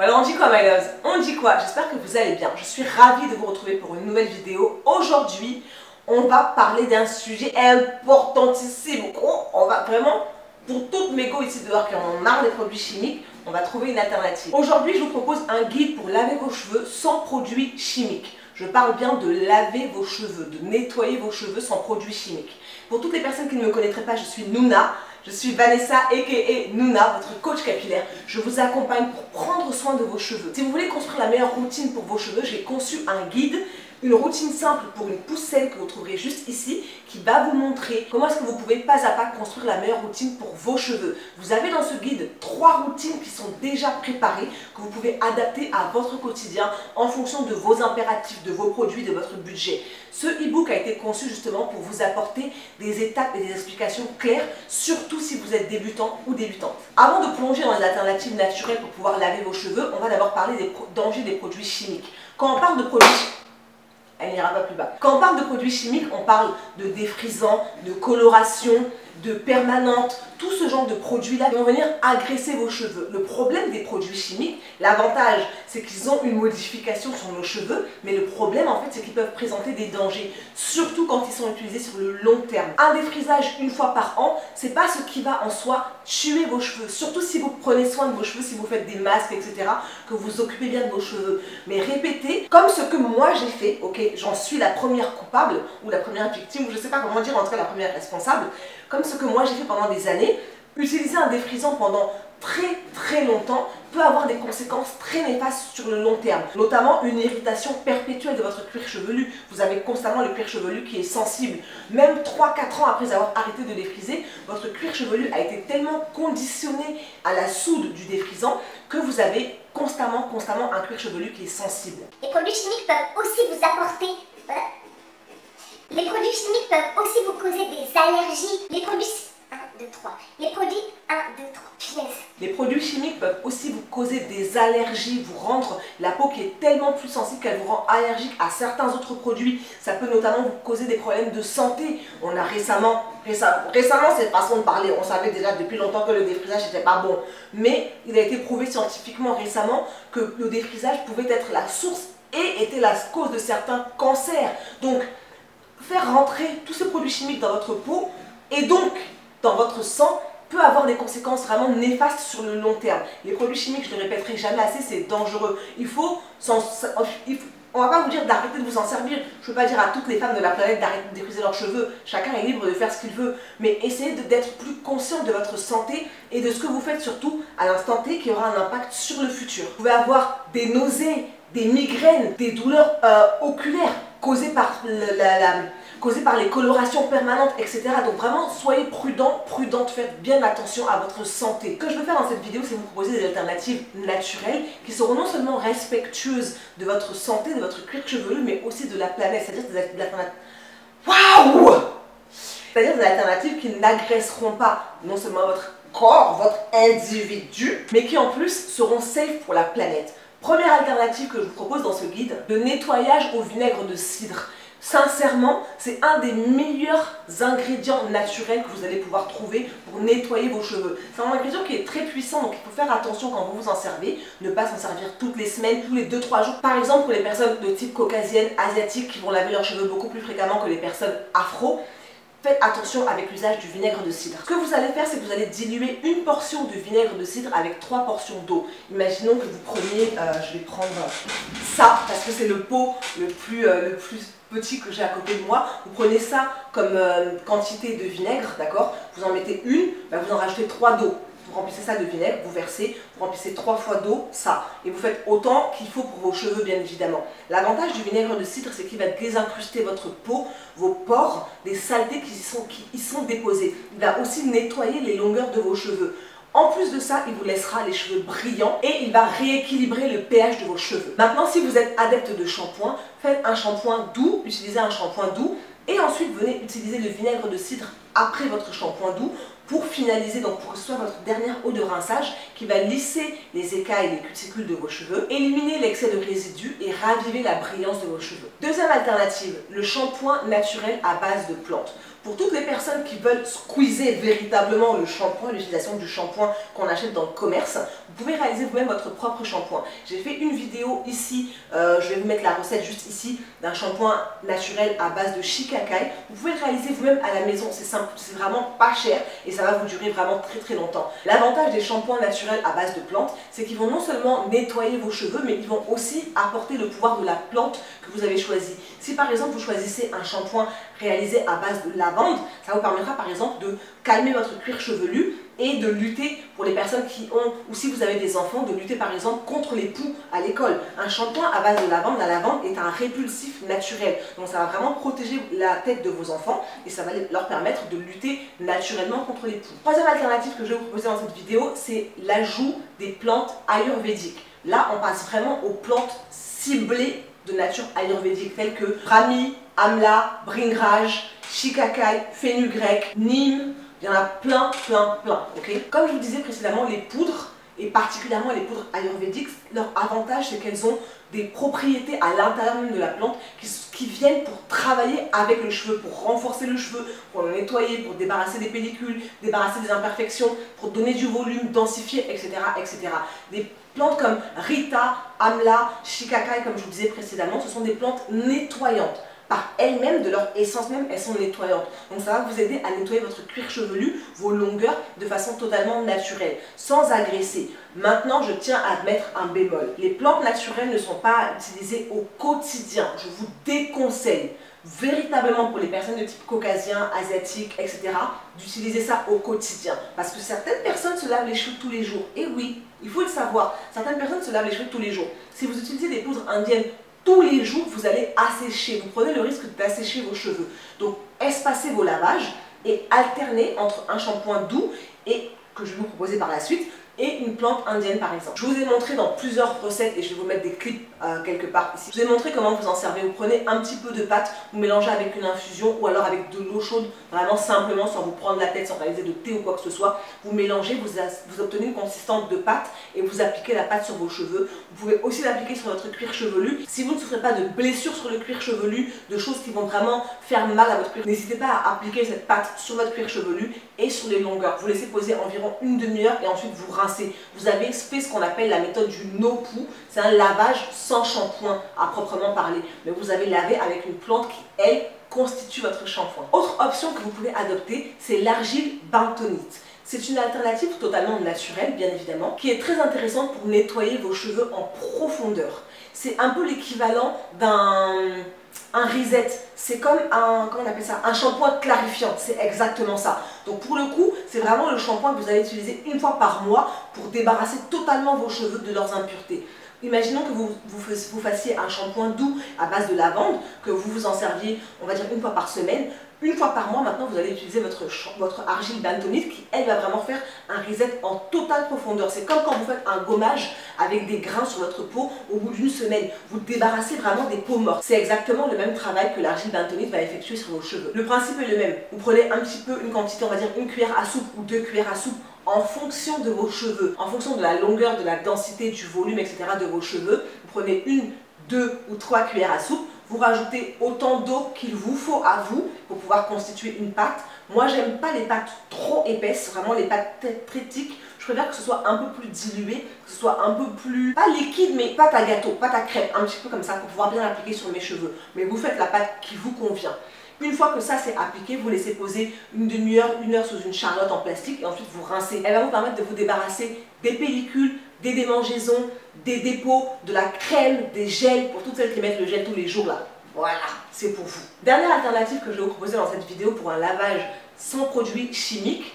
Voilà, on dit quoi my loves? On dit quoi? J'espère que vous allez bien. Je suis ravie de vous retrouver pour une nouvelle vidéo. Aujourd'hui, on va parler d'un sujet importantissime. On va vraiment, pour toutes mes go ici dehors qui en ont marre des produits chimiques, on va trouver une alternative. Aujourd'hui, je vous propose un guide pour laver vos cheveux sans produits chimiques. Je parle bien de laver vos cheveux, de nettoyer vos cheveux sans produits chimiques. Pour toutes les personnes qui ne me connaîtraient pas, je suis Nouna. Je suis Vanessa aka Nouna, votre coach capillaire. Je vous accompagne pour prendre soin de vos cheveux. Si vous voulez construire la meilleure routine pour vos cheveux, j'ai conçu un guide, une routine simple pour une pousse saine que vous trouverez juste ici, qui va vous montrer comment est-ce que vous pouvez pas à pas construire la meilleure routine pour vos cheveux. Vous avez dans ce guide 3 routines qui sont déjà préparées, que vous pouvez adapter à votre quotidien en fonction de vos impératifs, de vos produits, de votre budget. Ce e-book a été conçu justement pour vous apporter des étapes et des explications claires, surtout si vous êtes débutant ou débutante. Avant de plonger dans les alternatives naturelles pour pouvoir laver vos cheveux, on va d'abord parler des dangers des produits chimiques. Quand on parle de produits elle n'ira pas plus bas. Quand on parle de produits chimiques, on parle de défrisants, de coloration, de permanentes, tout ce genre de produits-là qui vont venir agresser vos cheveux. Le problème des produits chimiques, l'avantage, c'est qu'ils ont une modification sur nos cheveux, mais le problème, en fait, c'est qu'ils peuvent présenter des dangers, surtout quand ils sont utilisés sur le long terme. Un défrisage une fois par an, c'est pas ce qui va en soi tuer vos cheveux, surtout si vous prenez soin de vos cheveux, si vous faites des masques, etc., que vous occupez bien de vos cheveux. Mais répétez, comme ce que moi j'ai fait, ok, j'en suis la première coupable, ou la première victime, ou je sais pas comment dire, en tout cas la première responsable, comme ce que moi j'ai fait pendant des années, utiliser un défrisant pendant très longtemps peut avoir des conséquences très néfastes sur le long terme, notamment une irritation perpétuelle de votre cuir chevelu. Vous avez constamment le cuir chevelu qui est sensible. Même 3-4 ans après avoir arrêté de défriser, votre cuir chevelu a été tellement conditionné à la soude du défrisant que vous avez constamment un cuir chevelu qui est sensible. Les produits chimiques peuvent aussi vous apporter... Les produits chimiques peuvent aussi vous causer des allergies. Les produits... 1, 2, 3. Les produits 1, 2, 3. Yes. Les produits chimiques peuvent aussi vous causer des allergies, vous rendre la peau qui est tellement plus sensible qu'elle vous rend allergique à certains autres produits. Ça peut notamment vous causer des problèmes de santé. On a récemment cette façon de parler, on savait déjà depuis longtemps que le défrisage n'était pas bon. Mais il a été prouvé scientifiquement récemment que le défrisage pouvait être la source et était la cause de certains cancers. Donc, faire rentrer tous ces produits chimiques dans votre peau et donc dans votre sang peut avoir des conséquences vraiment néfastes sur le long terme. Les produits chimiques, je ne le répéterai jamais assez, c'est dangereux. On ne va pas vous dire d'arrêter de vous en servir. Je ne peux pas dire à toutes les femmes de la planète d'arrêter de défriser leurs cheveux. Chacun est libre de faire ce qu'il veut. Mais essayez d'être plus conscient de votre santé et de ce que vous faites surtout à l'instant T qui aura un impact sur le futur. Vous pouvez avoir des nausées, des migraines, des douleurs oculaires causées par les colorations permanentes, etc. Donc vraiment, soyez prudente, faites bien attention à votre santé. Ce que je veux faire dans cette vidéo, c'est vous proposer des alternatives naturelles qui seront non seulement respectueuses de votre santé, de votre cuir chevelu, mais aussi de la planète. C'est-à-dire des alternatives... Waouh! C'est-à-dire des alternatives qui n'agresseront pas non seulement votre corps, votre individu, mais qui en plus seront safe pour la planète. Première alternative que je vous propose dans ce guide, le nettoyage au vinaigre de cidre. Sincèrement, c'est un des meilleurs ingrédients naturels que vous allez pouvoir trouver pour nettoyer vos cheveux. C'est un ingrédient qui est très puissant, donc il faut faire attention quand vous vous en servez. Ne pas s'en servir toutes les semaines, tous les 2-3 jours. Par exemple, pour les personnes de type caucasienne, asiatique, qui vont laver leurs cheveux beaucoup plus fréquemment que les personnes afro, faites attention avec l'usage du vinaigre de cidre. Ce que vous allez faire, c'est que vous allez diluer une portion de vinaigre de cidre avec 3 portions d'eau. Imaginons que vous preniez, je vais prendre ça, parce que c'est le pot le plus petit que j'ai à côté de moi. Vous prenez ça comme quantité de vinaigre, d'accord? Vous en mettez une, vous en rajoutez 3 d'eau. Vous remplissez ça de vinaigre, vous versez, vous remplissez 3 fois d'eau, ça. Et vous faites autant qu'il faut pour vos cheveux, bien évidemment. L'avantage du vinaigre de cidre, c'est qu'il va désincruster votre peau, vos pores, des saletés qui y sont déposées. Il va aussi nettoyer les longueurs de vos cheveux. En plus de ça, il vous laissera les cheveux brillants et il va rééquilibrer le pH de vos cheveux. Maintenant, si vous êtes adepte de shampoing, faites un shampoing doux, utilisez un shampoing doux et ensuite venez utiliser le vinaigre de cidre après votre shampoing doux pour finaliser, donc pour que ce soit votre dernière eau de rinçage qui va lisser les écailles et les cuticules de vos cheveux, éliminer l'excès de résidus et raviver la brillance de vos cheveux. Deuxième alternative, le shampoing naturel à base de plantes. Pour toutes les personnes qui veulent squeezer véritablement le shampoing, l'utilisation du shampoing qu'on achète dans le commerce, vous pouvez réaliser vous-même votre propre shampoing. J'ai fait une vidéo ici, je vais vous mettre la recette juste ici, d'un shampoing naturel à base de shikakai. Vous pouvez le réaliser vous-même à la maison, c'est simple, c'est vraiment pas cher et ça va vous durer vraiment très longtemps. L'avantage des shampoings naturels à base de plantes, c'est qu'ils vont non seulement nettoyer vos cheveux, mais ils vont aussi apporter le pouvoir de la plante que vous avez choisie. Si par exemple vous choisissez un shampoing réalisé à base de lavande, ça vous permettra par exemple de calmer votre cuir chevelu et de lutter pour les personnes qui ont, ou si vous avez des enfants, de lutter par exemple contre les poux à l'école. Un shampoing à base de lavande, la lavande est un répulsif naturel, donc ça va vraiment protéger la tête de vos enfants et ça va leur permettre de lutter naturellement contre les poux. Troisième alternative que je vais vous proposer dans cette vidéo, c'est l'ajout des plantes ayurvédiques. Là, on passe vraiment aux plantes ciblées de nature ayurvédique telles que Brahmi, Amla, Bhringraj, Shikakai, Fenugrec, Neem. Il y en a plein, ok. Comme je vous disais précédemment, les poudres, et particulièrement les poudres ayurvédiques, leur avantage c'est qu'elles ont des propriétés à l'intérieur même de la plante qui viennent pour travailler avec le cheveu, pour renforcer le cheveu, pour le nettoyer, pour débarrasser des pellicules, débarrasser des imperfections, pour donner du volume, densifier, etc. Des plantes comme Rita, Amla, Shikakai, comme je vous disais précédemment, ce sont des plantes nettoyantes. Par elles-mêmes, de leur essence même, elles sont nettoyantes. Donc ça va vous aider à nettoyer votre cuir chevelu, vos longueurs, de façon totalement naturelle, sans agresser. Maintenant, je tiens à mettre un bémol. Les plantes naturelles ne sont pas utilisées au quotidien. Je vous déconseille, véritablement pour les personnes de type caucasien, asiatique, etc., d'utiliser ça au quotidien. Parce que certaines personnes se lavent les cheveux tous les jours. Et oui, il faut le savoir, certaines personnes se lavent les cheveux tous les jours. Si vous utilisez des poudres indiennes tous les jours, vous allez assécher. Vous prenez le risque d'assécher vos cheveux. Donc, espacez vos lavages et alternez entre un shampoing doux et que je vais vous proposer par la suite et une plante indienne par exemple. Je vous ai montré dans plusieurs recettes et je vais vous mettre des clips quelque part ici. Je vous ai montré comment vous en servez. Vous prenez un petit peu de pâte, vous mélangez avec une infusion ou alors avec de l'eau chaude, vraiment simplement sans vous prendre la tête, sans réaliser de thé ou quoi que ce soit. Vous mélangez, vous obtenez une consistance de pâte et vous appliquez la pâte sur vos cheveux. Vous pouvez aussi l'appliquer sur votre cuir chevelu. Si vous ne souffrez pas de blessures sur le cuir chevelu, de choses qui vont vraiment faire mal à votre cuir, n'hésitez pas à appliquer cette pâte sur votre cuir chevelu et sur les longueurs. Vous laissez poser environ une demi-heure et ensuite vous rincez. Vous avez fait ce qu'on appelle la méthode du no-poo. C'est un lavage sans shampoing à proprement parler. Mais vous avez lavé avec une plante qui, elle, constitue votre shampoing. Autre option que vous pouvez adopter, c'est l'argile bentonite. C'est une alternative totalement naturelle, bien évidemment, qui est très intéressante pour nettoyer vos cheveux en profondeur. C'est un peu l'équivalent d'un reset. C'est comme un, comment on appelle ça, un shampoing clarifiant. C'est exactement ça. Donc pour le coup, c'est vraiment le shampoing que vous allez utiliser une fois par mois pour débarrasser totalement vos cheveux de leurs impuretés. Imaginons que vous fassiez un shampoing doux à base de lavande, que vous vous en serviez, on va dire, une fois par semaine. Une fois par mois, maintenant, vous allez utiliser votre argile bentonite qui, elle, va vraiment faire un reset en totale profondeur. C'est comme quand vous faites un gommage avec des grains sur votre peau au bout d'une semaine. Vous débarrassez vraiment des peaux mortes. C'est exactement le même travail que l'argile bentonite va effectuer sur vos cheveux. Le principe est le même. Vous prenez un petit peu, une quantité, on va dire une cuillère à soupe ou 2 cuillères à soupe en fonction de vos cheveux, en fonction de la longueur, de la densité, du volume, etc. de vos cheveux. Vous prenez 1, 2 ou 3 cuillères à soupe. Vous rajoutez autant d'eau qu'il vous faut à vous pour pouvoir constituer une pâte. Moi, j'aime pas les pâtes trop épaisses, vraiment les pâtes très thick. Je préfère que ce soit un peu plus dilué, que ce soit un peu plus, pas liquide, mais pâte à gâteau, pâte à crêpe, un petit peu comme ça pour pouvoir bien l'appliquer sur mes cheveux. Mais vous faites la pâte qui vous convient. Une fois que ça c'est appliqué, vous laissez poser une demi-heure, 1 heure sous une charlotte en plastique et ensuite vous rincez. Elle va vous permettre de vous débarrasser des pellicules, des démangeaisons, des dépôts, de la crème, des gels, pour toutes celles qui mettent le gel tous les jours là. Voilà, c'est pour vous. Dernière alternative que je vais vous proposer dans cette vidéo pour un lavage sans produits chimiques.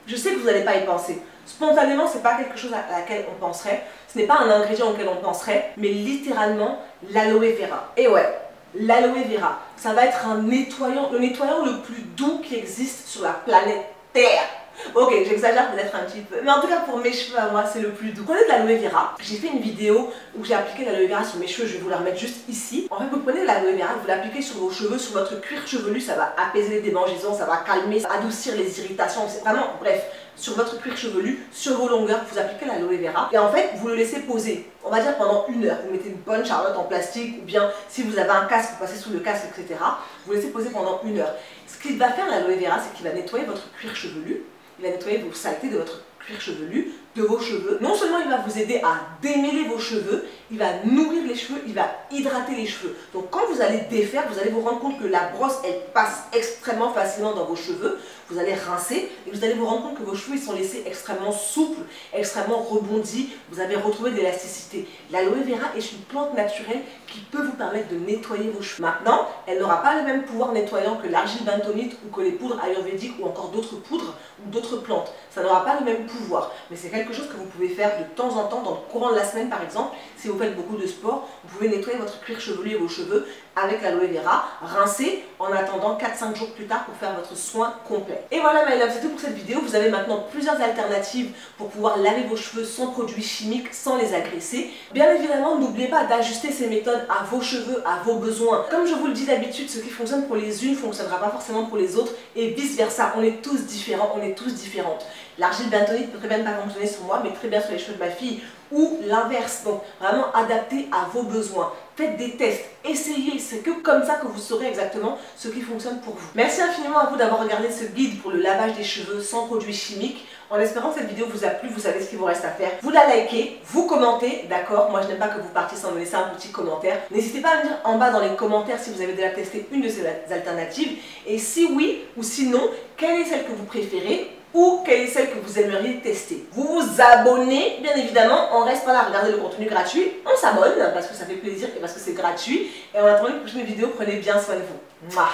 Je sais que vous n'allez pas y penser. Spontanément, ce n'est pas quelque chose à laquelle on penserait. Ce n'est pas un ingrédient auquel on penserait, mais littéralement l'aloe vera. Et ouais, l'aloe vera, ça va être un nettoyant, le nettoyant le plus doux qui existe sur la planète Terre. Ok, j'exagère peut-être un petit peu, mais en tout cas pour mes cheveux à moi, c'est le plus doux. Prenez de l'aloe vera. J'ai fait une vidéo où j'ai appliqué l'aloe vera sur mes cheveux, je vais vous la remettre juste ici. En fait, vous prenez l'aloe vera, vous l'appliquez sur vos cheveux, sur votre cuir chevelu, ça va apaiser les démangeaisons, ça va calmer, ça va adoucir les irritations, c'est vraiment, bref, sur votre cuir chevelu, sur vos longueurs, vous appliquez l'aloe vera et en fait vous le laissez poser, on va dire pendant 1 heure. Vous mettez une bonne charlotte en plastique ou bien si vous avez un casque, vous passez sous le casque, etc. Vous laissez poser pendant 1 heure. Ce qu'il va faire l'aloe vera, c'est qu'il va nettoyer votre cuir chevelu, il va nettoyer vos saletés de votre cuir chevelu, de vos cheveux. Non seulement il va vous aider à démêler vos cheveux, il va nourrir les cheveux, il va hydrater les cheveux. Donc quand vous allez défaire, vous allez vous rendre compte que la brosse, elle passe extrêmement facilement dans vos cheveux. Vous allez rincer et vous allez vous rendre compte que vos cheveux ils sont laissés extrêmement souples, extrêmement rebondis. Vous avez retrouvé de l'élasticité. L'aloe vera est une plante naturelle qui peut vous permettre de nettoyer vos cheveux. Maintenant, elle n'aura pas le même pouvoir nettoyant que l'argile bentonite ou que les poudres ayurvédiques ou encore d'autres poudres ou d'autres plantes. Ça n'aura pas le même pouvoir, mais c'est quelque chose que vous pouvez faire de temps en temps dans le courant de la semaine par exemple. Si vous faites beaucoup de sport, vous pouvez nettoyer votre cuir chevelu et vos cheveux avec l'aloe vera, rincer en attendant 4-5 jours plus tard pour faire votre soin complet. Et voilà my love, c'est tout pour cette vidéo. Vous avez maintenant plusieurs alternatives pour pouvoir laver vos cheveux sans produits chimiques, sans les agresser. Bien évidemment, n'oubliez pas d'ajuster ces méthodes à vos cheveux, à vos besoins. Comme je vous le dis d'habitude, ce qui fonctionne pour les unes ne fonctionnera pas forcément pour les autres et vice versa. On est tous différents, on est tous différentes. L'argile bentonite peut très bien ne pas fonctionner sur moi, mais très bien sur les cheveux de ma fille ou l'inverse. Donc vraiment adapté à vos besoins. Faites des tests, essayez, c'est que comme ça que vous saurez exactement ce qui fonctionne pour vous. Merci infiniment à vous d'avoir regardé ce guide pour le lavage des cheveux sans produits chimiques. En espérant que cette vidéo vous a plu, vous savez ce qu'il vous reste à faire. Vous la likez, vous commentez, d'accord? Moi je n'aime pas que vous partiez sans me laisser un petit commentaire. N'hésitez pas à me dire en bas dans les commentaires si vous avez déjà testé une de ces alternatives. Et si oui ou si non, quelle est celle que vous préférez? Ou quelle est celle que vous aimeriez tester? Vous vous abonnez, bien évidemment, on reste pas là à regarder le contenu gratuit, on s'abonne parce que ça fait plaisir et parce que c'est gratuit. Et en attendant les prochaines vidéos, prenez bien soin de vous. Mouah.